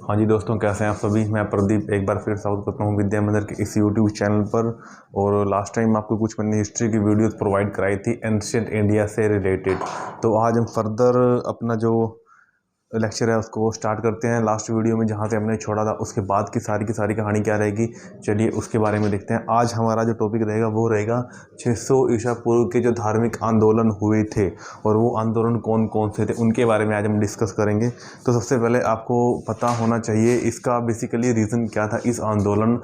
हाँ जी दोस्तों, कैसे हैं आप सभी। मैं प्रदीप एक बार फिर स्वागत करता हूँ विद्या मंदिर के इस यूट्यूब चैनल पर। और लास्ट टाइम आपको कुछ मैंने हिस्ट्री की वीडियोस प्रोवाइड कराई थी एंशिएंट इंडिया से रिलेटेड। तो आज हम फर्दर अपना जो लेक्चर है उसको स्टार्ट करते हैं। लास्ट वीडियो में जहाँ से हमने छोड़ा था उसके बाद की सारी कहानी क्या रहेगी, चलिए उसके बारे में देखते हैं। आज हमारा जो टॉपिक रहेगा वो रहेगा 600 ईसा पूर्व के जो धार्मिक आंदोलन हुए थे और वो आंदोलन कौन कौन से थे उनके बारे में आज हम डिस्कस करेंगे। तो सबसे पहले आपको पता होना चाहिए इसका बेसिकली रीज़न क्या था, इस आंदोलन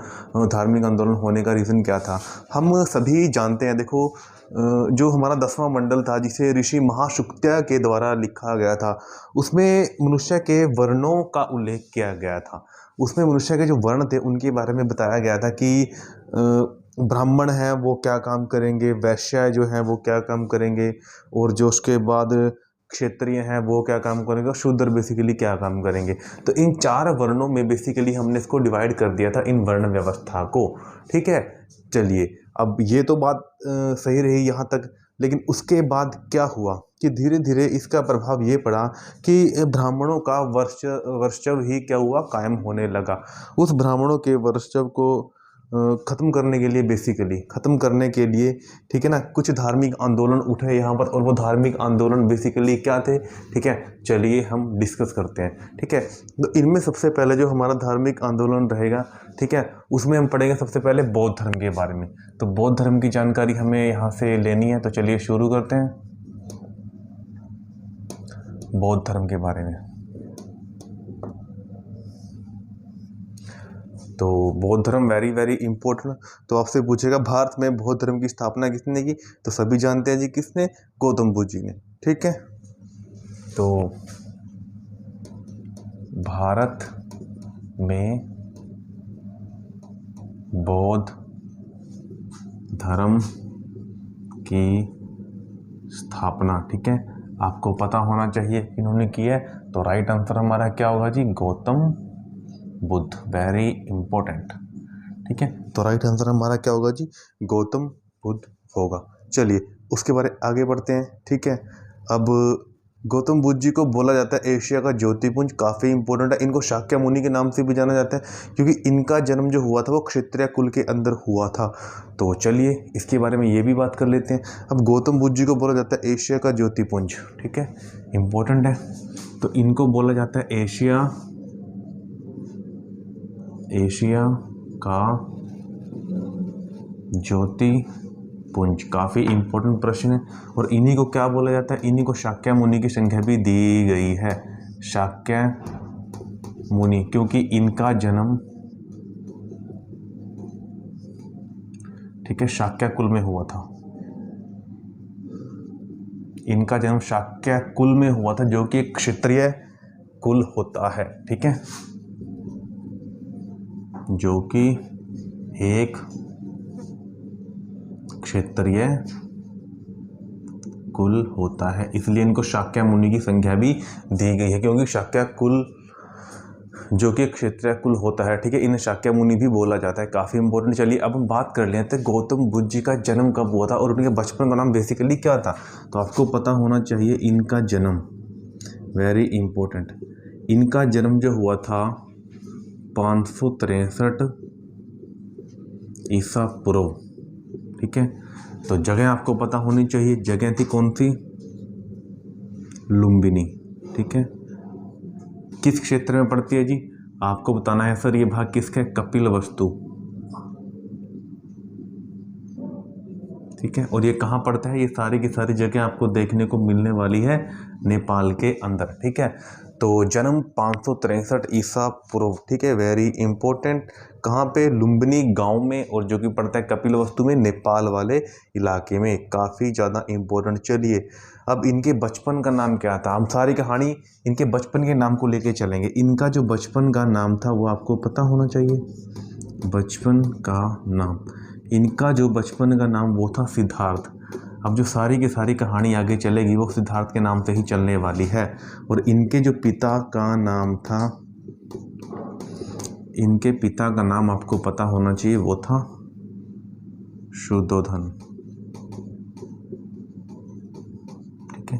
धार्मिक आंदोलन होने का रीज़न क्या था। हम सभी जानते हैं, देखो जो हमारा 10वां मंडल था जिसे ऋषि महाशुक्त्या के द्वारा लिखा गया था, उसमें मनुष्य के वर्णों का उल्लेख किया गया था। उसमें मनुष्य के जो वर्ण थे उनके बारे में बताया गया था कि ब्राह्मण हैं वो क्या काम करेंगे, वैश्य जो हैं वो क्या काम करेंगे, और जो उसके बाद क्षेत्रीय हैं वो क्या काम करेंगे, और शूद्र बेसिकली क्या काम करेंगे। तो इन 4 वर्णों में बेसिकली हमने इसको डिवाइड कर दिया था, इन वर्ण व्यवस्था को। ठीक है, चलिए अब ये तो बात सही रही यहाँ तक। लेकिन उसके बाद क्या हुआ कि धीरे धीरे इसका प्रभाव ये पड़ा कि ब्राह्मणों का वर्चस्व ही क्या हुआ, कायम होने लगा। उस ब्राह्मणों के वर्चस्व को ख़त्म करने के लिए, बेसिकली ख़त्म करने के लिए, ठीक है ना, कुछ धार्मिक आंदोलन उठे यहाँ पर। और वो धार्मिक आंदोलन बेसिकली क्या थे, ठीक है, चलिए हम डिस्कस करते हैं। ठीक है, तो इनमें सबसे पहले जो हमारा धार्मिक आंदोलन रहेगा, ठीक है, उसमें हम पढ़ेंगे सबसे पहले बौद्ध धर्म के बारे में। तो बौद्ध धर्म की जानकारी हमें यहाँ से लेनी है, तो चलिए शुरू करते हैं बौद्ध धर्म के बारे में। तो बौद्ध धर्म वेरी वेरी इंपॉर्टेंट। तो आपसे पूछेगा भारत में बौद्ध धर्म की स्थापना किसने की, तो सभी जानते हैं जी किसने, गौतम बुद्ध जी ने। ठीक है, तो भारत में बौद्ध धर्म की स्थापना, ठीक है, आपको पता होना चाहिए इन्होंने की है। तो राइट आंसर हमारा क्या होगा जी, गौतम बुद्ध, वेरी इंपॉर्टेंट। ठीक है, तो राइट आंसर हमारा क्या होगा जी, गौतम बुद्ध होगा। चलिए उसके बारे आगे बढ़ते हैं। ठीक है, अब गौतम बुद्ध जी को बोला जाता है एशिया का ज्योतिपुंज, काफ़ी इंपॉर्टेंट है। इनको शाक्य मुनि के नाम से भी जाना जाता है क्योंकि इनका जन्म जो हुआ था वो क्षत्रिय कुल के अंदर हुआ था। तो चलिए इसके बारे में ये भी बात कर लेते हैं। अब गौतम बुद्ध जी को बोला जाता है एशिया का ज्योतिपुंज, ठीक है, इंपॉर्टेंट है। तो इनको बोला जाता है एशिया का ज्योतिपुंज, काफ़ी इंपॉर्टेंट प्रश्न है। और इन्हीं को क्या बोला जाता है, इन्हीं को शाक्य मुनि की संख्या भी दी गई है, शाक्य मुनि, क्योंकि इनका जन्म, ठीक है, शाक्य कुल में हुआ था। इनका जन्म शाक्य कुल में हुआ था जो कि एक क्षत्रिय कुल होता है। ठीक है, जो कि एक क्षत्रिय कुल होता है, इसलिए इनको शाक्य मुनि की संख्या भी दी गई है, क्योंकि शाक्य कुल जो कि क्षत्रिय कुल होता है, ठीक है, इन्हें शाक्य मुनि भी बोला जाता है, काफ़ी इंपॉर्टेंट। चलिए अब हम बात कर लेते हैं गौतम बुद्ध जी का जन्म कब हुआ था और उनके बचपन का नाम बेसिकली क्या था। तो आपको पता होना चाहिए इनका जन्म, वेरी इंपॉर्टेंट। इनका जन्म जो हुआ था 563 ईसा पूर्व। ठीक है, तो जगह आपको पता होनी चाहिए, जगह थी कौन सी, लुम्बिनी। ठीक है, किस क्षेत्र में पड़ती है जी, आपको बताना है सर ये भाग किसका है, कपिलवस्तु। ठीक है, और ये कहाँ पड़ता है, ये सारी की सारी जगह आपको देखने को मिलने वाली है नेपाल के अंदर। ठीक है, तो जन्म 563 ईसा पूर्व, ठीक है, वेरी इंपॉर्टेंट। कहाँ पे, लुम्बिनी गांव में, और जो कि पड़ता है कपिलवस्तु में, नेपाल वाले इलाके में, काफ़ी ज़्यादा इंपॉर्टेंट। चलिए अब इनके बचपन का नाम क्या था, हम सारी कहानी इनके बचपन के नाम को लेके चलेंगे। इनका जो बचपन का नाम था वो आपको पता होना चाहिए, बचपन का नाम, इनका जो बचपन का नाम वो था सिद्धार्थ। अब जो सारी की सारी कहानी आगे चलेगी वो सिद्धार्थ के नाम से ही चलने वाली है। और इनके जो पिता का नाम था, इनके पिता का नाम आपको पता होना चाहिए, वो था शुद्धोधन। ठीक है,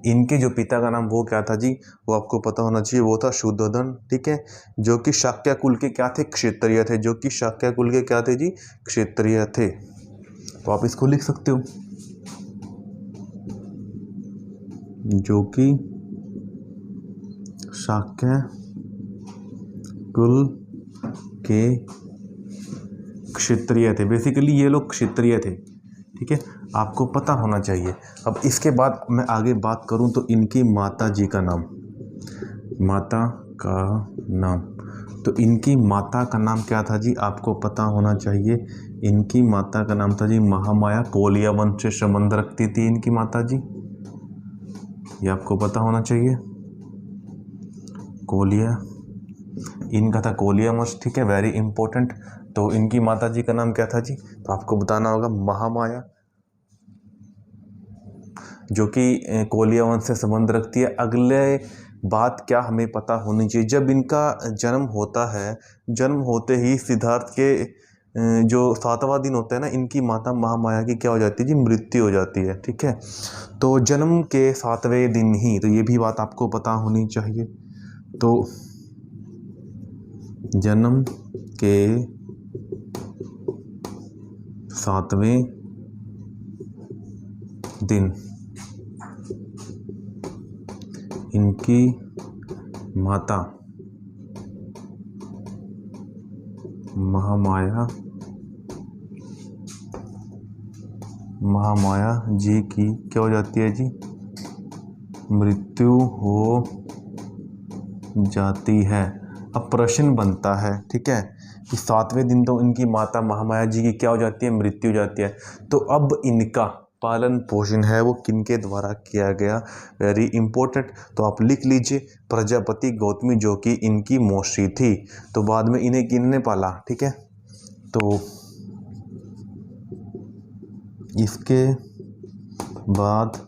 इनके जो पिता का नाम वो क्या था जी, वो आपको पता होना चाहिए, वो था शुद्धोधन। ठीक है, जो कि शाक्य कुल के क्या थे, क्षत्रिय थे, जो कि शाक्य कुल के क्या थे जी, क्षत्रिय थे। तो आप इसको लिख सकते हो, जो कि शाक्य कुल के क्षत्रिय थे। बेसिकली ये लोग क्षत्रिय थे। ठीक है, आपको पता होना चाहिए। अब इसके बाद मैं आगे बात करूं तो इनकी माता जी का नाम, माता का नाम, तो इनकी माता का नाम क्या था जी, आपको पता होना चाहिए। इनकी माता का नाम था जी महामाया। कोलिया वंश से संबंध रखती थी इनकी माता जी, ये आपको पता होना चाहिए। कोलिया, इनका था कोलिया वंश। ठीक है, वेरी इंपॉर्टेंट। तो इनकी माता जी का नाम क्या था जी, तो आपको बताना होगा महामाया, जो कि कोलिया वंश से संबंध रखती है। अगले बात क्या हमें पता होनी चाहिए, जब इनका जन्म होता है, जन्म होते ही सिद्धार्थ के जो 7वां दिन होता है ना, इनकी माता महामाया की क्या हो जाती है जी, मृत्यु हो जाती है। ठीक है, तो जन्म के 7वें दिन ही, तो ये भी बात आपको पता होनी चाहिए। तो जन्म के 7वें दिन इनकी माता महामाया जी की क्या हो जाती है जी, मृत्यु हो जाती है। अब प्रश्न बनता है, ठीक है, कि 7वें दिन तो इनकी माता महामाया जी की क्या हो जाती है, मृत्यु हो जाती है। तो अब इनका पालन पोषण है वो किनके द्वारा किया गया, वेरी इंपॉर्टेंट। तो आप लिख लीजिए प्रजापति गौतमी, जो कि इनकी मौसी थी। तो बाद में इन्हें किसने पाला, ठीक है, तो इसके बाद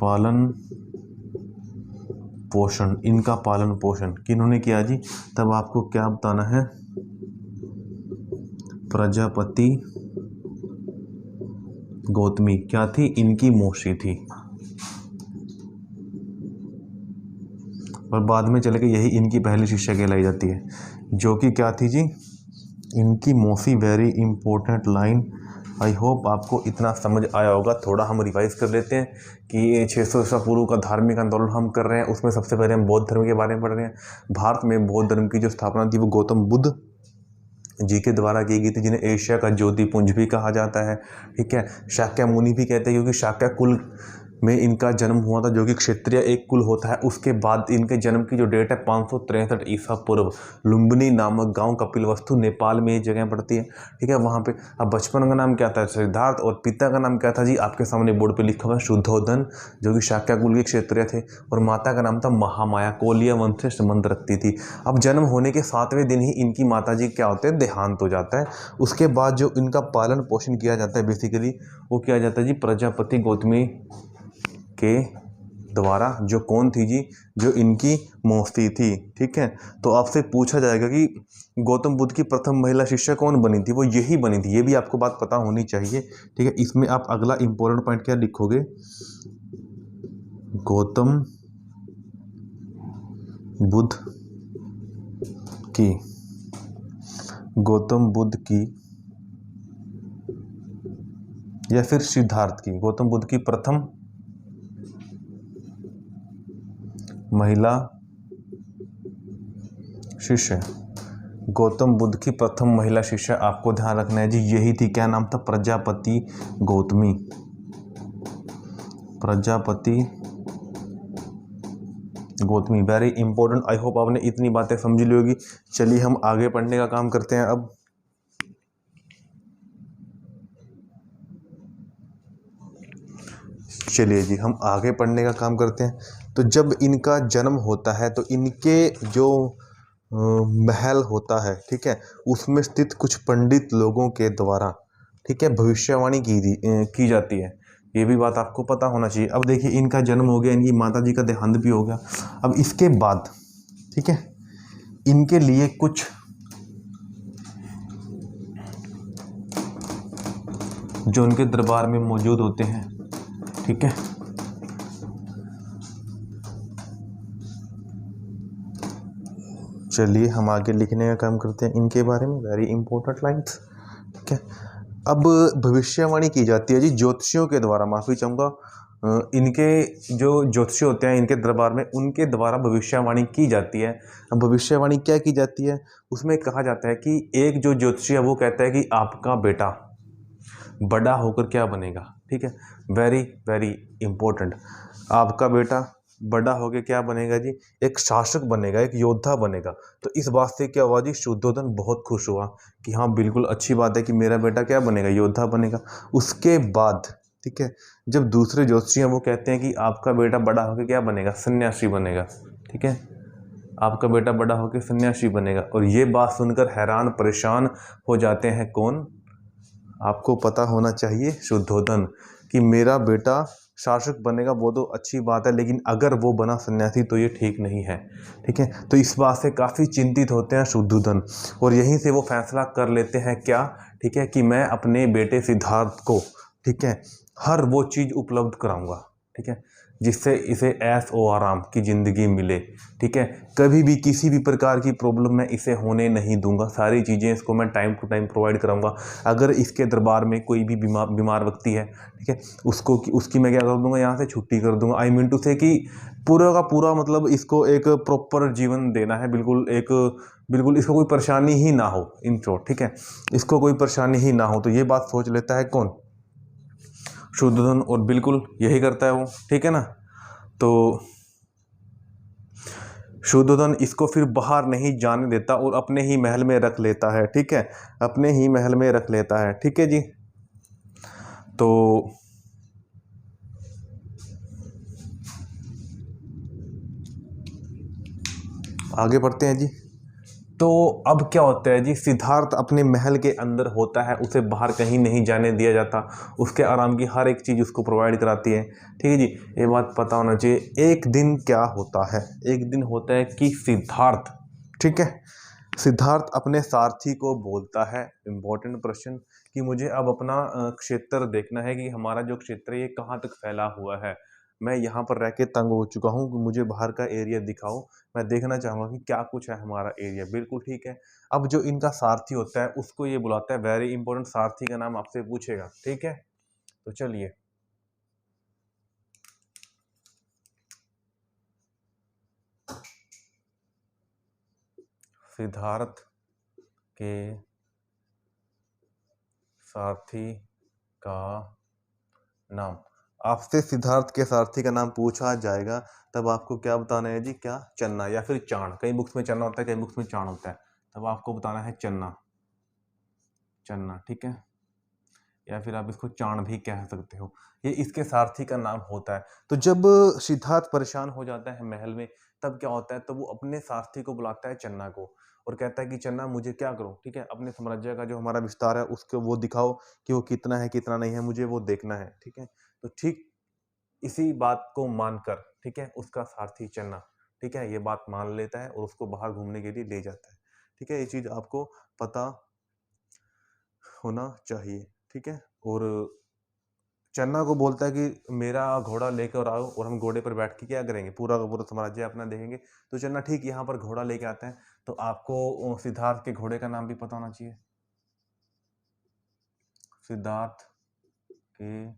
पालन पोषण, इनका पालन पोषण किन्होंने किया जी, तब आपको क्या बताना है, प्रजापति गौतमी क्या थी, इनकी मौसी थी। और बाद में चले के यही इनकी पहली शिष्या कहलाई जाती है, जो कि क्या थी जी, इनकी मौसी। Very important line. I hope आपको इतना समझ आया होगा। थोड़ा हम रिवाइज कर लेते हैं कि 600 ईसा पूर्व का धार्मिक आंदोलन हम कर रहे हैं, उसमें सबसे पहले हम बौद्ध धर्म के बारे में पढ़ रहे हैं। भारत में बौद्ध धर्म की जो स्थापना थी वो गौतम बुद्ध जी के द्वारा की गई थी, जिन्हें एशिया का ज्योतिपुंज भी कहा जाता है। ठीक है, शाक्य मुनि भी कहते हैं, क्योंकि शाक्य कुल में इनका जन्म हुआ था, जो कि क्षत्रिय एक कुल होता है। उसके बाद इनके जन्म की जो डेट है 563 ईसा पूर्व, लुम्बिनी नामक गांव कपिलवस्तु नेपाल में ये जगह पड़ती है। ठीक है, वहाँ पे अब बचपन का नाम क्या था, सिद्धार्थ, और पिता का नाम क्या था जी, आपके सामने बोर्ड पे लिखा हुआ है शुद्धोधन, जो कि शाक्य कुल के क्षत्रिय थे। और माता का नाम था महामाया, कोलिया वंश से संबंध रखती थी। अब जन्म होने के 7वें दिन ही इनकी माता जी क्या होते हैं, देहांत हो जाता है। उसके बाद जो इनका पालन पोषण किया जाता है बेसिकली, वो किया जाता है जी प्रजापति गौतमी के द्वारा, जो कौन थी जी, जो इनकी मौसी थी। ठीक है, तो आपसे पूछा जाएगा कि गौतम बुद्ध की प्रथम महिला शिष्या कौन बनी थी, वो यही बनी थी। ये भी आपको बात पता होनी चाहिए। ठीक है, इसमें आप अगला इंपॉर्टेंट पॉइंट क्या लिखोगे, गौतम बुद्ध की या फिर सिद्धार्थ की, गौतम बुद्ध की प्रथम महिला शिष्य, गौतम बुद्ध की प्रथम महिला शिष्य आपको ध्यान रखना है जी, यही थी। क्या नाम था, Prajapati Gautami, Prajapati Gautami. Very important. I hope आपने इतनी बातें समझ ली होगी। चलिए हम आगे पढ़ने का काम करते हैं। अब चलिए जी हम आगे पढ़ने का काम करते हैं। तो जब इनका जन्म होता है तो इनके जो महल होता है, ठीक है, उसमें स्थित कुछ पंडित लोगों के द्वारा, ठीक है, भविष्यवाणी की जाती है। ये भी बात आपको पता होना चाहिए। अब देखिए इनका जन्म हो गया, इनकी माता जी का देहांत भी हो गया। अब इसके बाद, ठीक है, इनके लिए कुछ जो उनके दरबार में मौजूद होते हैं, ठीक है, चलिए हम आगे लिखने का काम करते हैं इनके बारे में, वेरी इंपॉर्टेंट लाइन्स। ठीक है, अब भविष्यवाणी की जाती है जी ज्योतिषियों के द्वारा, माफ़ी चाहूँगा, इनके जो ज्योतिषी होते हैं इनके दरबार में, उनके द्वारा भविष्यवाणी की जाती है। अब भविष्यवाणी क्या की जाती है, उसमें कहा जाता है कि एक जो ज्योतिषी है वो कहता है कि आपका बेटा बड़ा होकर क्या बनेगा। ठीक है, वेरी वेरी इंपॉर्टेंट। आपका बेटा बड़ा होकर क्या बनेगा जी, एक शासक बनेगा, एक योद्धा बनेगा। तो इस बात से क्या हुआ जी, शुद्धोधन बहुत खुश हुआ कि हाँ बिल्कुल अच्छी बात है कि मेरा बेटा क्या बनेगा, योद्धा बनेगा। उसके बाद ठीक है, जब दूसरे ज्योतिषी हैं वो कहते हैं कि आपका बेटा बड़ा होकर क्या बनेगा, सन्यासी बनेगा। ठीक है, आपका बेटा बड़ा होकर सन्यासी बनेगा। और ये बात सुनकर हैरान परेशान हो जाते हैं कौन, आपको पता होना चाहिए शुद्धोधन, कि मेरा बेटा शासक बनेगा वो तो अच्छी बात है, लेकिन अगर वो बना सन्यासी तो ये ठीक नहीं है। ठीक है, तो इस बात से काफ़ी चिंतित होते हैं शुद्धोधन, और यहीं से वो फैसला कर लेते हैं क्या, ठीक है, कि मैं अपने बेटे सिद्धार्थ को, ठीक है, हर वो चीज़ उपलब्ध कराऊंगा, ठीक है, जिससे इसे ऐश ओ आराम की ज़िंदगी मिले। ठीक है, कभी भी किसी भी प्रकार की प्रॉब्लम मैं इसे होने नहीं दूंगा, सारी चीज़ें इसको मैं टाइम टू टाइम प्रोवाइड कराऊंगा। अगर इसके दरबार में कोई भी बीमार व्यक्ति है, ठीक है, उसकी मैं क्या कर दूंगा, यहाँ से छुट्टी कर दूंगा। आई मीन टू से कि पूरा का पूरा मतलब इसको एक प्रॉपर जीवन देना है, बिल्कुल इसको कोई परेशानी ही ना हो, इन शॉर्ट। ठीक है, इसको कोई परेशानी ही ना हो, तो ये बात सोच लेता है कौन, शुद्धोधन, और बिल्कुल यही करता है वो। ठीक है ना, तो शुद्धोधन इसको फिर बाहर नहीं जाने देता और अपने ही महल में रख लेता है। ठीक है, अपने ही महल में रख लेता है। ठीक है जी, तो आगे बढ़ते हैं जी। तो अब क्या होता है जी, सिद्धार्थ अपने महल के अंदर होता है, उसे बाहर कहीं नहीं जाने दिया जाता, उसके आराम की हर एक चीज़ उसको प्रोवाइड कराती है। ठीक है जी, ये बात पता होना चाहिए। एक दिन क्या होता है, एक दिन होता है कि सिद्धार्थ, ठीक है, सिद्धार्थ अपने सारथी को बोलता है, इंपॉर्टेंट प्रश्न, कि मुझे अब अपना क्षेत्र देखना है कि हमारा जो क्षेत्र है ये कहाँ तक फैला हुआ है। मैं यहाँ पर रह के तंग हो चुका हूँ, मुझे बाहर का एरिया दिखाओ, मैं देखना चाहूँगा कि क्या कुछ है हमारा एरिया। बिल्कुल ठीक है। अब जो इनका सारथी होता है उसको ये बुलाता है, वेरी इंपॉर्टेंट, सारथी का नाम आपसे पूछेगा। ठीक है, तो चलिए, सिद्धार्थ के सारथी का नाम, आपसे सिद्धार्थ के सारथी का नाम पूछा जाएगा, तब आपको क्या बताना है जी, क्या, चन्ना या फिर चाण। कई बुक्स में चन्ना होता है, कई बुक्स में चाण होता है, तब आपको बताना है चन्ना, चन्ना। ठीक है, या फिर आप इसको चाण भी कह सकते हो, ये इसके सारथी का नाम होता है। तो जब सिद्धार्थ परेशान हो जाता है महल में, तब क्या होता है, तो वो अपने सारथी को बुलाता है चन्ना को, और कहता है कि चन्ना मुझे क्या करो, ठीक है, अपने साम्राज्य का जो हमारा विस्तार है उसको वो दिखाओ कि वो कितना है कितना नहीं है, मुझे वो देखना है। ठीक है, तो ठीक इसी बात को मानकर, ठीक है, उसका सारथी चन्ना, ठीक है, ये बात मान लेता है और उसको बाहर घूमने के लिए ले जाता है। ठीक है, ये चीज आपको पता होना चाहिए। ठीक है, और चन्ना को बोलता है कि मेरा घोड़ा लेकर आओ, और हम घोड़े पर बैठ के क्या करेंगे, पूरा का पूरा साम्राज्य अपना देखेंगे। तो चन्ना ठीक यहाँ पर घोड़ा लेके आता है। तो आपको सिद्धार्थ के घोड़े का नाम भी पता होना चाहिए, सिद्धार्थ के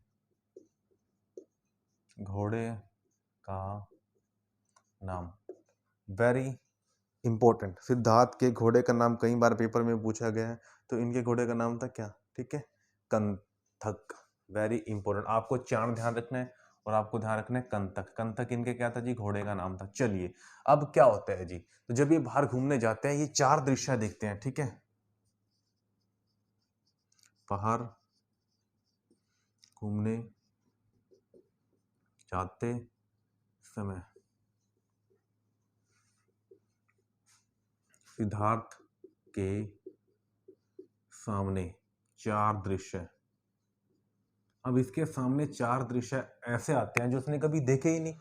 घोड़े का नाम, वेरी इंपॉर्टेंट। सिद्धार्थ के घोड़े का नाम कई बार पेपर में पूछा गया है, तो इनके घोड़े का नाम था क्या, ठीक है, कंथक, वेरी इंपॉर्टेंट। आपको चार ध्यान रखना है, और आपको ध्यान रखना है कंथक, कंथक इनके क्या था जी, घोड़े का नाम था। चलिए, अब क्या होता है जी, तो जब ये बाहर घूमने जाते हैं, ये चार दृश्य देखते हैं। ठीक है, बाहर घूमने जाते समय सिद्धार्थ के सामने चार दृश्य, अब इसके सामने चार दृश्य ऐसे आते हैं जो उसने कभी देखे ही नहीं।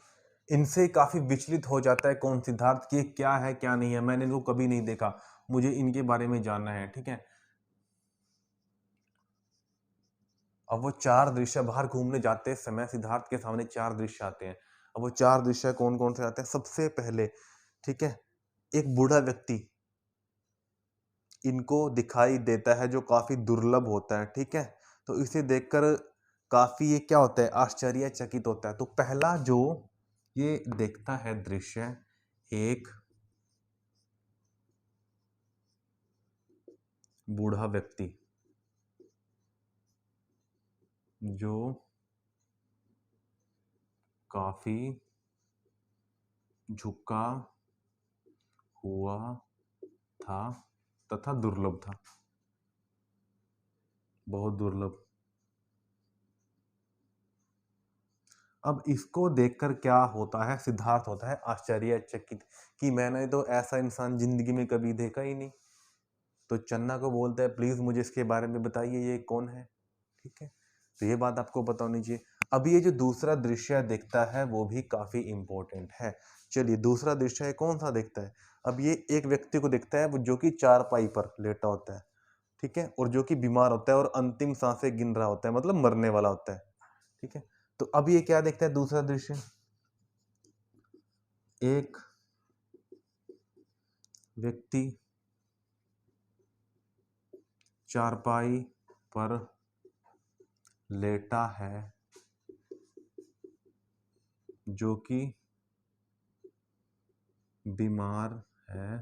इनसे काफी विचलित हो जाता है कौन, सिद्धार्थ, की क्या है क्या नहीं है, मैंने इनको कभी नहीं देखा, मुझे इनके बारे में जानना है। ठीक है, अब वो चार दृश्य, बाहर घूमने जाते समय सिद्धार्थ के सामने चार दृश्य आते हैं। अब वो चार दृश्य कौन कौन से आते हैं, सबसे पहले, ठीक है, एक बूढ़ा व्यक्ति इनको दिखाई देता है, जो काफी दुर्लभ होता है। ठीक है, तो इसे देखकर काफी ये क्या होता है, आश्चर्यचकित होता है। तो पहला जो ये देखता है दृश्य, एक बूढ़ा व्यक्ति जो काफी झुका हुआ था तथा दुर्लभ था, बहुत दुर्लभ। अब इसको देखकर क्या होता है, सिद्धार्थ होता है आश्चर्यचकित कि मैंने तो ऐसा इंसान जिंदगी में कभी देखा ही नहीं। तो चन्ना को बोलता है प्लीज मुझे इसके बारे में बताइए, ये कौन है। ठीक है, तो ये बात आपको पता होनी चाहिए। अब ये जो दूसरा दृश्य देखता है वो भी काफी इंपॉर्टेंट है। चलिए दूसरा दृश्य है, कौन सा देखता है। अब ये एक व्यक्ति को देखता है वो जो कि चारपाई पर लेटा होता है। ठीक है, और जो कि बीमार होता है और अंतिम सांसें गिन रहा होता है, मतलब मरने वाला होता है। ठीक है, तो अब ये क्या देखता है दूसरा दृश्य, एक व्यक्ति चारपाई पर लेटा है जो कि बीमार है,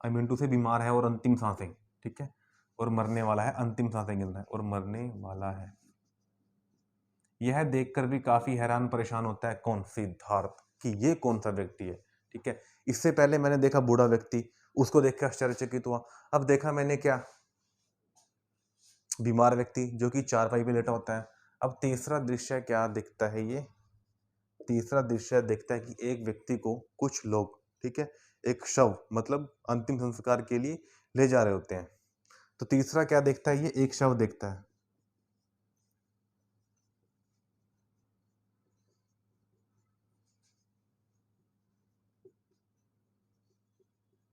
आई मीन टू से बीमार है और अंतिम सांसें, ठीक है, और मरने वाला है, अंतिम सांसें गिन रहा है और मरने वाला है। यह देखकर भी काफी हैरान परेशान होता है कौन, सिद्धार्थ, कि ये कौन सा व्यक्ति है। ठीक है, इससे पहले मैंने देखा बूढ़ा व्यक्ति, उसको देख के आश्चर्यचकित हुआ। अब देखा मैंने क्या, बीमार व्यक्ति जो कि चारपाई पे लेटा होता है। अब तीसरा दृश्य क्या दिखता है, ये तीसरा दृश्य देखता है कि एक व्यक्ति को कुछ लोग, ठीक है, एक शव मतलब अंतिम संस्कार के लिए ले जा रहे होते हैं। तो तीसरा क्या देखता है, ये एक शव देखता है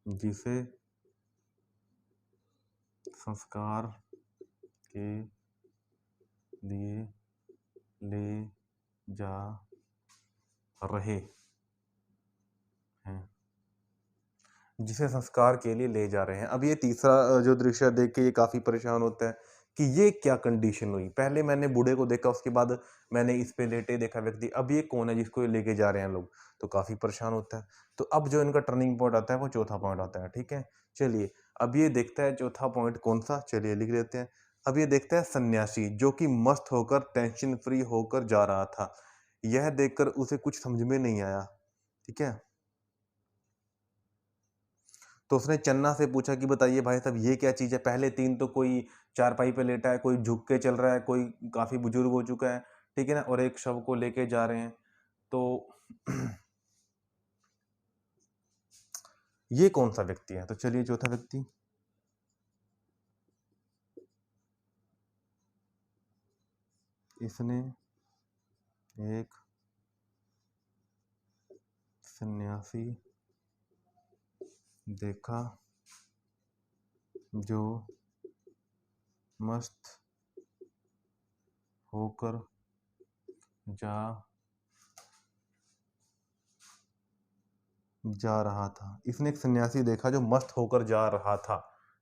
जिसे संस्कार के लिए ले जा रहे हैं, जिसे संस्कार के लिए ले जा रहे हैं। अब ये तीसरा जो दृश्य देख के ये काफी परेशान होता है कि ये क्या कंडीशन हुई। पहले मैंने बूढ़े को देखा, उसके बाद मैंने इस पे लेटे देखा व्यक्ति, अब ये कौन है जिसको ये लेके जा रहे हैं लोग, तो काफी परेशान होता है। तो अब जो इनका टर्निंग पॉइंट आता है वो चौथा पॉइंट आता है। ठीक है, चलिए अब ये देखता है चौथा पॉइंट कौन सा, चलिए लिख लेते हैं। अब ये देखता है सन्यासी जो कि मस्त होकर टेंशन फ्री होकर जा रहा था। यह देखकर उसे कुछ समझ में नहीं आया। ठीक है, तो उसने चन्ना से पूछा कि बताइए भाई साहब ये क्या चीज़ है। पहले तीन तो कोई चारपाई पे लेटा है, कोई झुक के चल रहा है, कोई काफी बुजुर्ग हो चुका है, ठीक है ना, और एक शव को लेके जा रहे हैं। तो ये कौन सा व्यक्ति है। तो चलिए चौथा व्यक्ति, इसने एक सन्यासी देखा जो मस्त होकर जा रहा था। इसने एक सन्यासी देखा जो मस्त होकर जा रहा था,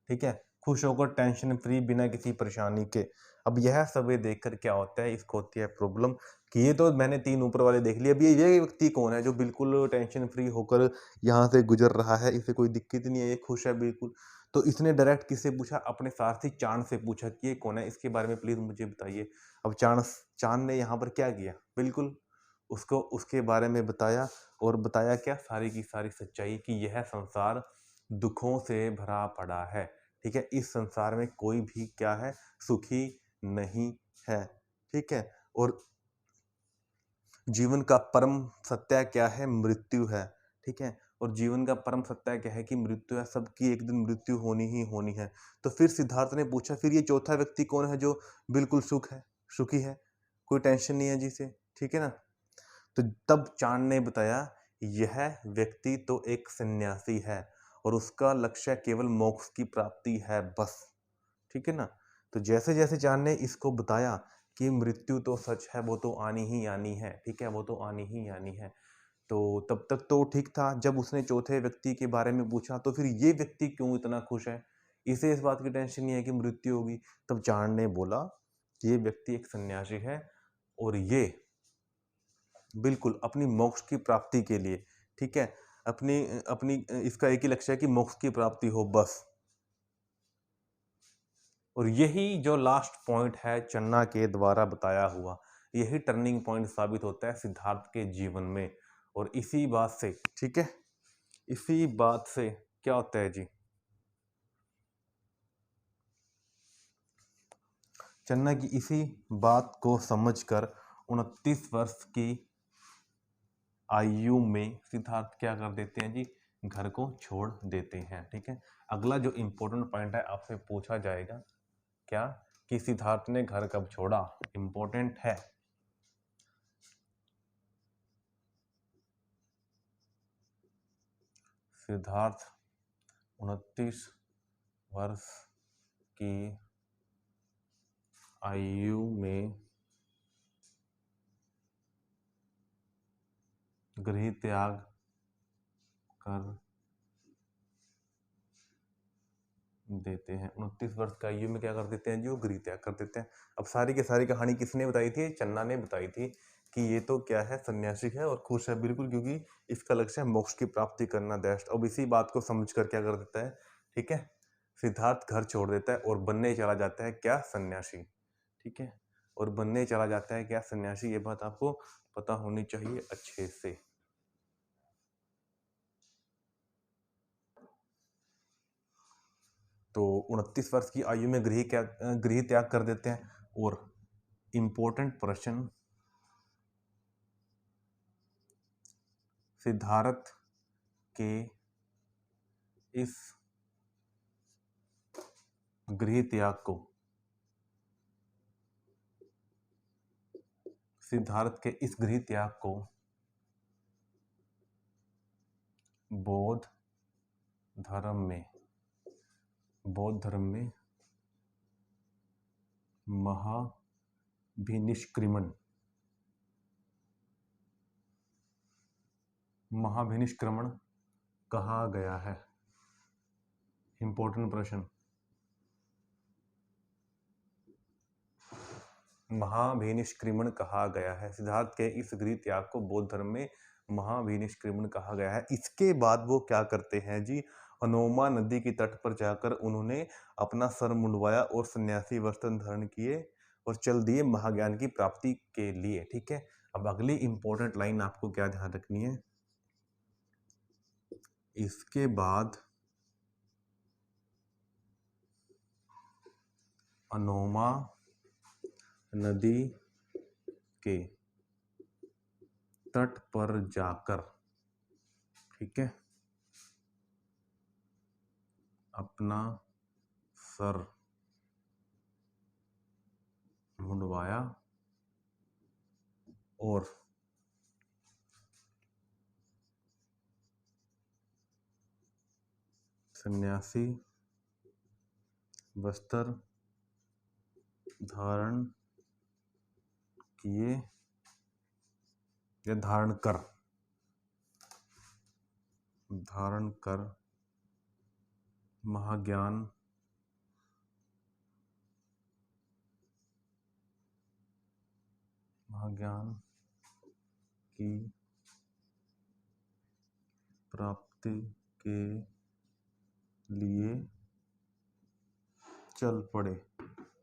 ठीक है, खुश होकर, टेंशन फ्री, बिना किसी परेशानी के। अब यह सब देखकर क्या होता है, इसको होती है प्रॉब्लम कि ये तो मैंने तीन ऊपर वाले देख लिए, अब ये व्यक्ति कौन है जो बिल्कुल टेंशन फ्री होकर यहाँ से गुजर रहा है, इसे कोई दिक्कत नहीं है, ये खुश है बिल्कुल। तो इसने डायरेक्ट किससे पूछा, अपने सारथी चांद से पूछा कि ये कौन है, इसके बारे में प्लीज मुझे बताइए। अब चांद चांद ने यहाँ पर क्या किया, बिल्कुल उसको उसके बारे में बताया, और बताया क्या, सारी की सारी सच्चाई कि यह संसार दुखों से भरा पड़ा है। ठीक है, इस संसार में कोई भी क्या है, सुखी नहीं है। ठीक है, और जीवन का परम सत्य क्या है, मृत्यु है। ठीक है, और जीवन का परम सत्य क्या है कि मृत्यु है, सबकी एक दिन मृत्यु होनी ही होनी है। तो फिर सिद्धार्थ ने पूछा फिर ये चौथा व्यक्ति कौन है जो बिल्कुल सुखी है, कोई टेंशन नहीं है जिसे। ठीक है ना, तो तब चांद ने बताया यह व्यक्ति तो एक सन्यासी है और उसका लक्ष्य केवल मोक्ष की प्राप्ति है, बस। ठीक है ना, तो जैसे जैसे चांद ने इसको बताया कि मृत्यु तो सच है, वो तो आनी ही आनी है, ठीक है, वो तो आनी ही आनी है, तो तब तक तो ठीक था। जब उसने चौथे व्यक्ति के बारे में पूछा तो फिर ये व्यक्ति क्यों इतना खुश है, इसे इस बात की टेंशन नहीं है कि मृत्यु होगी। तब चाण ने बोला कि ये व्यक्ति एक सन्यासी है और ये बिल्कुल अपनी मोक्ष की प्राप्ति के लिए, ठीक है, अपनी अपनी इसका एक ही लक्ष्य है कि मोक्ष की प्राप्ति हो बस। और यही जो लास्ट पॉइंट है चन्ना के द्वारा बताया हुआ, यही टर्निंग पॉइंट साबित होता है सिद्धार्थ के जीवन में। और इसी बात से, ठीक है, इसी बात से क्या होता है जी, चन्ना की इसी बात को समझकर 29 वर्ष की आयु में सिद्धार्थ क्या कर देते हैं जी, घर को छोड़ देते हैं। ठीक है, अगला जो इंपॉर्टेंट पॉइंट है आपसे पूछा जाएगा क्या, कि सिद्धार्थ ने घर कब छोड़ा, इंपॉर्टेंट है। सिद्धार्थ 29 वर्ष की आयु में गृह त्याग कर देते हैं। 29 वर्ष की आयु में क्या कर देते हैं जी, वो गृह त्याग कर देते हैं। अब सारी की सारी कहानी किसने बताई थी, चन्ना ने बताई थी कि ये तो क्या है, सन्यासी है और खुश है बिल्कुल, क्योंकि इसका लक्ष्य है मोक्ष की प्राप्ति करना दैट। अब इसी बात को समझ कर क्या कर देता है, ठीक है, सिद्धार्थ घर छोड़ देता है और बनने चला जाता है क्या, सन्यासी। ठीक है, और बनने चला जाता है क्या, सन्यासी। ये बात आपको पता होनी चाहिए अच्छे से। तो 29 वर्ष की आयु में गृह त्याग कर देते हैं। और इम्पोर्टेंट प्रश्न, सिद्धार्थ के इस गृह त्याग को, सिद्धार्थ के इस गृह त्याग को बौद्ध धर्म में, बौद्ध धर्म में महाभिनिष्क्रमण, महाभिनिष्क्रमण कहा गया है। इंपॉर्टेंट प्रश्न, महाभिनिष्क्रमण कहा गया है। सिद्धार्थ के इस गृह त्याग को बौद्ध धर्म में महाभिनिष्क्रमण कहा गया है। इसके बाद वो क्या करते हैं जी, अनोमा नदी के तट पर जाकर उन्होंने अपना सर मुंडवाया और सन्यासी वस्त्र धारण किए और चल दिए महाज्ञान की प्राप्ति के लिए। ठीक है, अब अगली इंपॉर्टेंट लाइन आपको क्या ध्यान रखनी है, इसके बाद अनोमा नदी के तट पर जाकर, ठीक है, अपना सर मुंडवाया और सन्यासी वस्त्र धारण किए या धारण कर महाज्ञान की प्राप्ति के लिए चल पड़े।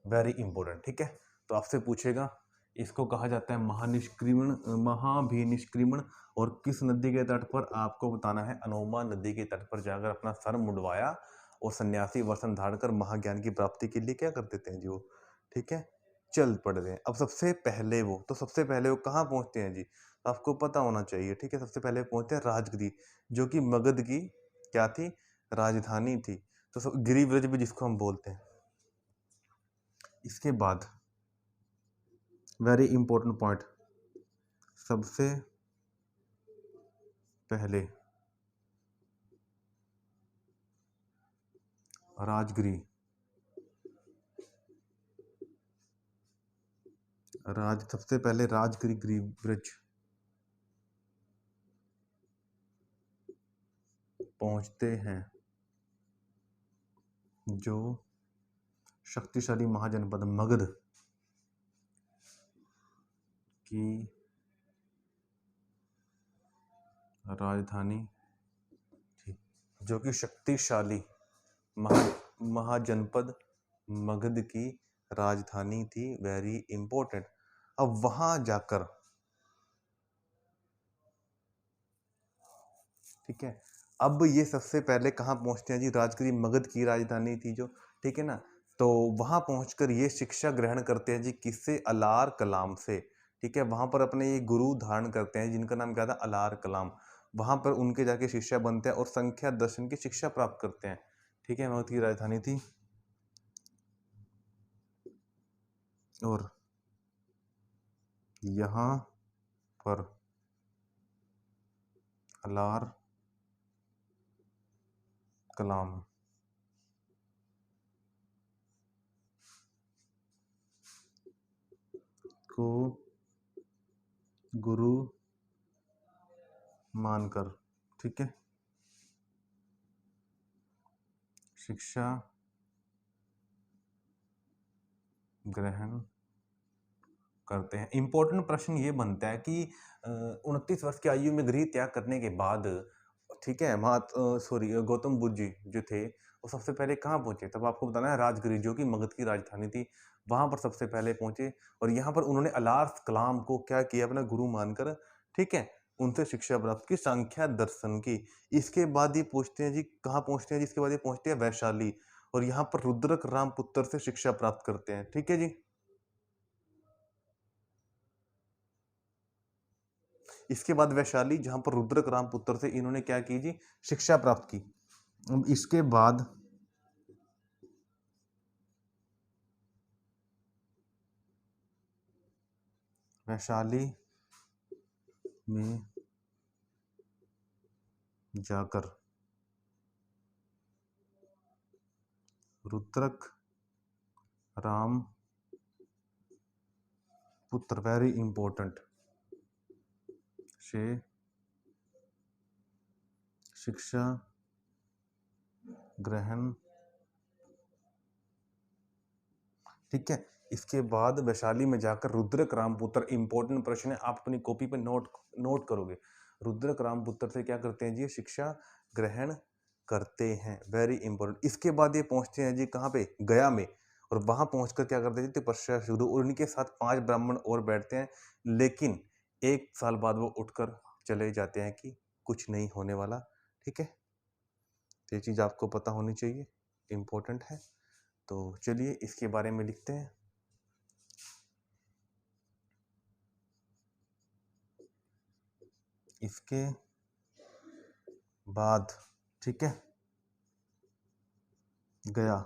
Very important. ठीक है, तो आपसे पूछेगा इसको कहा जाता है महानिष्क्रिमण, महाभिनिष्क्रिमण, और किस नदी के तट पर, आपको बताना है अनोमा नदी के तट पर जाकर अपना सर मुंडवाया और सन्यासी वस्त्र धारण कर महाज्ञान की प्राप्ति के लिए क्या कर देते हैं जी वो, ठीक है, चल पड़ते हैं। अब सबसे पहले वो कहाँ पहुंचते हैं जी, आपको पता होना चाहिए। ठीक है, सबसे पहले पहुंचते हैं राजगिरी, जो कि मगध की क्या थी, राजधानी थी। तो गिरिव्रज भी जिसको हम बोलते हैं। इसके बाद वेरी इंपॉर्टेंट पॉइंट, सबसे पहले राजगिरी, सबसे पहले राजगिरी गिरिव्रज पहुंचते हैं जो शक्तिशाली महाजनपद मगध की राजधानी थी, जो कि शक्तिशाली महाजनपद मगध की राजधानी थी। Very important. अब वहां जाकर, ठीक है, अब ये सबसे पहले कहाँ पहुंचते हैं जी? राजगिरी मगध की राजधानी थी जो, ठीक है ना। तो वहां पहुंचकर ये शिक्षा ग्रहण करते हैं जी, किससे? अलार कलाम से। ठीक है, वहां पर अपने ये गुरु धारण करते हैं जिनका नाम क्या था? अलार कलाम। वहां पर उनके जाके शिष्य बनते हैं और संख्या दर्शन की शिक्षा प्राप्त करते हैं। ठीक है, मगध की राजधानी थी। और यहाँ पर अलार कलाम को गुरु मानकर, ठीक है, शिक्षा ग्रहण करते हैं। इंपॉर्टेंट प्रश्न ये बनता है कि 29 वर्ष की आयु में गृह त्याग करने के बाद, ठीक है, गौतम बुद्ध जी जो थे वो सबसे पहले कहाँ पहुंचे? तब आपको बताना है राजगिरी, जो कि मगध की राजधानी थी, वहां पर सबसे पहले पहुंचे। और यहाँ पर उन्होंने अलार कलाम को क्या किया? अपना गुरु मानकर, ठीक है, उनसे शिक्षा प्राप्त की, संख्या दर्शन की। इसके बाद ये पूछते हैं जी, कहाँ पहुंचते हैं जी? इसके बाद ये पहुंचते हैं वैशाली, और यहाँ पर रुद्रक राम पुत्र से शिक्षा प्राप्त करते हैं। ठीक है जी। इसके बाद वैशाली, जहां पर रुद्रक राम पुत्र से इन्होंने क्या की जी? शिक्षा प्राप्त की। अब इसके बाद वैशाली में जाकर रुद्रक राम पुत्र, वेरी इंपॉर्टेंट, से शिक्षा ग्रहण, ठीक है। इसके बाद वैशाली में जाकर रुद्रक रामपुत्र, इंपॉर्टेंट प्रश्न है, आप अपनी कॉपी पे नोट करोगे। रुद्रक रामपुत्र से क्या करते हैं जी? शिक्षा ग्रहण करते हैं, वेरी इंपॉर्टेंट। इसके बाद ये पहुंचते हैं जी कहाँ पे? गया में। और वहां पहुंचकर क्या करते हैं जी? तपस्या शुरू। और उनके साथ 5 ब्राह्मण और बैठते हैं, लेकिन 1 साल बाद वो उठकर चले जाते हैं कि कुछ नहीं होने वाला। ठीक है, तो ये चीज आपको पता होनी चाहिए, इंपॉर्टेंट है। तो चलिए इसके बारे में लिखते हैं। इसके बाद, ठीक है, गया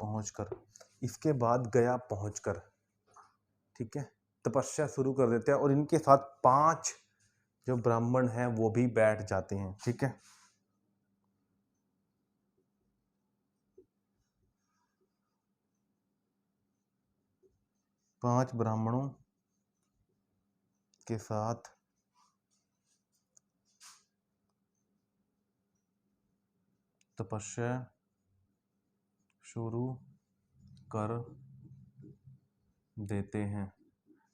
पहुंचकर, इसके बाद गया पहुंचकर, ठीक है, तपस्या शुरू कर देते हैं। और इनके साथ 5 जो ब्राह्मण हैं वो भी बैठ जाते हैं। ठीक है, 5 ब्राह्मणों के साथ तपस्या शुरू कर देते हैं।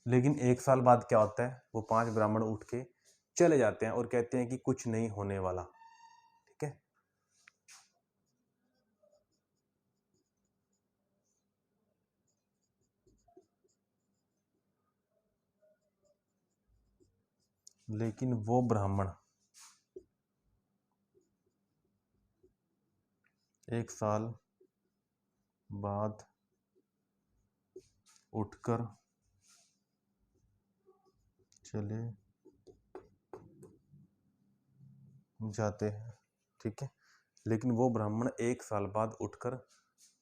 लेकिन 1 साल बाद क्या होता है? वो 5 ब्राह्मण उठ के चले जाते हैं और कहते हैं कि कुछ नहीं होने वाला। ठीक है, लेकिन वो ब्राह्मण 1 साल बाद उठकर चले जाते हैं। ठीक है, लेकिन वो ब्राह्मण 1 साल बाद उठकर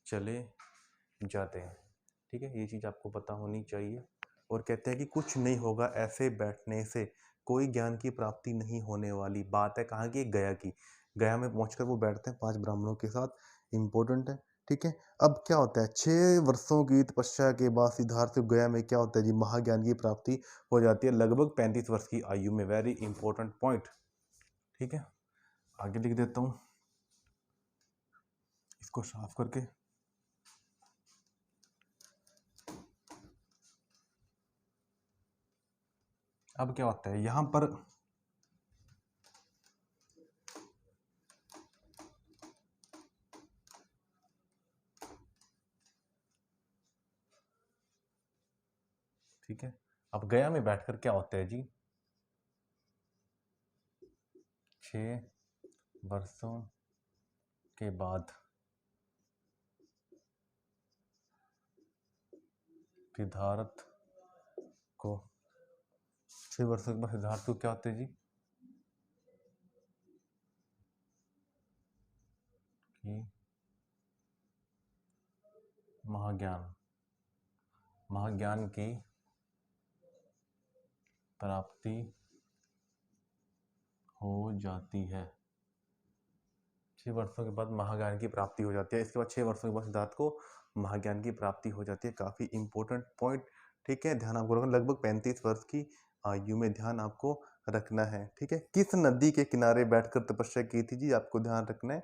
चले जाते हैं। ठीक है, ये चीज़ आपको पता होनी चाहिए। और कहते हैं कि कुछ नहीं होगा, ऐसे बैठने से कोई ज्ञान की प्राप्ति नहीं होने वाली। बात है कहाँ की? गया की। गया में पहुंचकर वो बैठते हैं 5 ब्राह्मणों के साथ, इंपॉर्टेंट है। ठीक है। अब क्या होता है, 6 वर्षों की तपस्या के बाद सिद्धार्थ को गया में क्या होता है जी, महाज्ञान की प्राप्ति हो जाती है लगभग 35 वर्ष की आयु में। Very important point. ठीक है, आगे लिख देता हूं इसको साफ करके। अब क्या होता है यहां पर, ठीक है, अब गया में बैठकर क्या होता है जी, 6 वर्षों के बाद सिद्धार्थ को 6 वर्षों के बाद सिद्धार्थ को क्या होता है जी, कि महाज्ञान की प्राप्ति हो जाती है। 6 वर्षों के बाद महाज्ञान की प्राप्ति हो जाती है। इसके बाद 6 वर्षों के बाद सिद्धार्थ को महाज्ञान की प्राप्ति हो जाती है। काफी इंपॉर्टेंट पॉइंट। ठीक है, ध्यान आपको रखना, लगभग 35 वर्ष की आयु में ध्यान आपको रखना है। ठीक है, किस नदी के किनारे बैठकर तपस्या की थी जी, आपको ध्यान रखना है।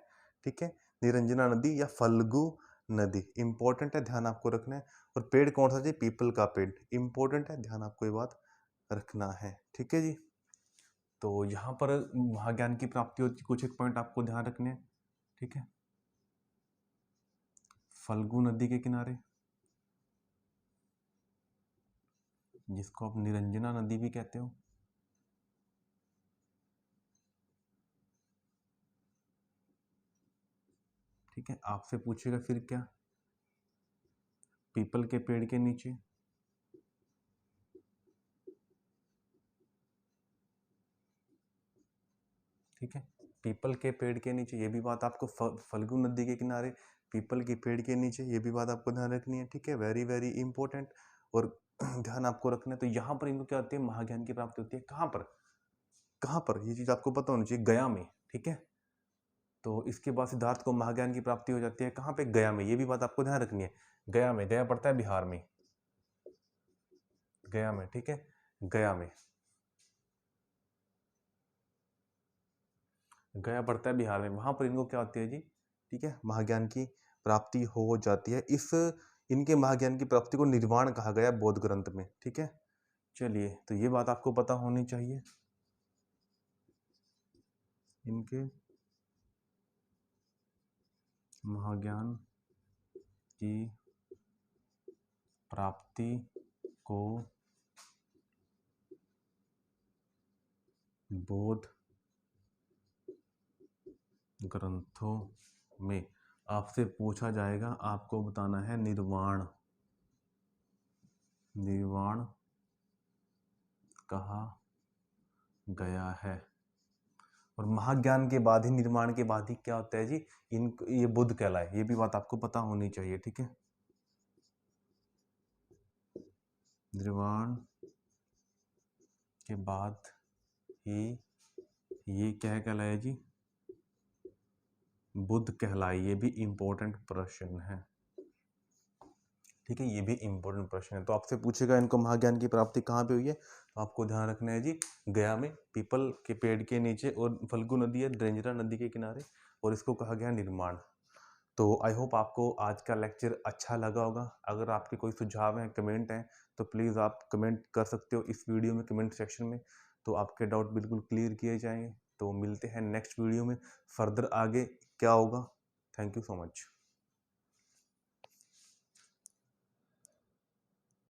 ठीक है, निरंजना नदी या फल्गु नदी, इंपॉर्टेंट है, ध्यान आपको रखना है। और पेड़ कौन सा जी, पीपल का पेड़, इंपॉर्टेंट है, ध्यान आपको ये बात रखना है। ठीक है जी, तो यहाँ पर महाज्ञान की प्राप्ति होती, कुछ एक पॉइंट आपको ध्यान रखने हैं। ठीक है, फल्गु नदी के किनारे, जिसको आप निरंजना नदी भी कहते हो। ठीक है, आपसे पूछेगा फिर क्या, पीपल के पेड़ के नीचे। ठीक है, पीपल के पेड़ के नीचे, ये भी बात आपको, फल्गु नदी के किनारे पीपल के पेड़ के नीचे, ये भी बात आपको ध्यान रखनी है। ठीक है, वेरी वेरी इंपॉर्टेंट। और ध्यान आपको रखना है। तो यहाँ पर इनको क्या होती है, महाज्ञान की प्राप्ति होती है। कहाँ पर, कहाँ पर, ये चीज आपको पता होनी चाहिए, गया में। ठीक है, तो इसके बाद सिद्धार्थ को महाज्ञान की प्राप्ति हो जाती है। कहाँ पे, गया में, ये भी बात आपको ध्यान रखनी है। गया में, गया पड़ता है बिहार में, गया में। ठीक है, गया में, गया पड़ता है बिहार में, वहां पर इनको क्या होती है जी, ठीक है, महाज्ञान की प्राप्ति हो जाती है। इस इनके महाज्ञान की प्राप्ति को निर्वाण कहा गया बौद्ध ग्रंथ में। ठीक है, चलिए, तो ये बात आपको पता होनी चाहिए। इनके महाज्ञान की प्राप्ति को बौद्ध ग्रंथों में आपसे पूछा जाएगा, आपको बताना है निर्वाण, निर्वाण कहा गया है। और महाज्ञान के बाद ही, निर्माण के बाद ही क्या होता है जी, इन ये बुद्ध कहलाए, ये भी बात आपको पता होनी चाहिए। ठीक है, निर्वाण के बाद ही ये क्या कहलाए जी, बुद्ध कहलाए, ये भी इंपॉर्टेंट प्रश्न है। ठीक है, ये भी इंपॉर्टेंट प्रश्न है। तो आपसे पूछेगा इनको महाज्ञान की प्राप्ति कहाँ पे हुई है, तो आपको ध्यान रखना है जी, गया में, पीपल के पेड़ के नीचे, और फल्गु नदी है निरंजना नदी के किनारे, और इसको कहा गया निर्माण। तो आई होप आपको आज का लेक्चर अच्छा लगा होगा। अगर आपके कोई सुझाव हैं, कमेंट हैं, तो प्लीज़ आप कमेंट कर सकते हो इस वीडियो में, कमेंट सेक्शन में, तो आपके डाउट बिल्कुल क्लियर किए जाएंगे। तो मिलते हैं नेक्स्ट वीडियो में, फर्दर आगे क्या होगा। Thank you so much.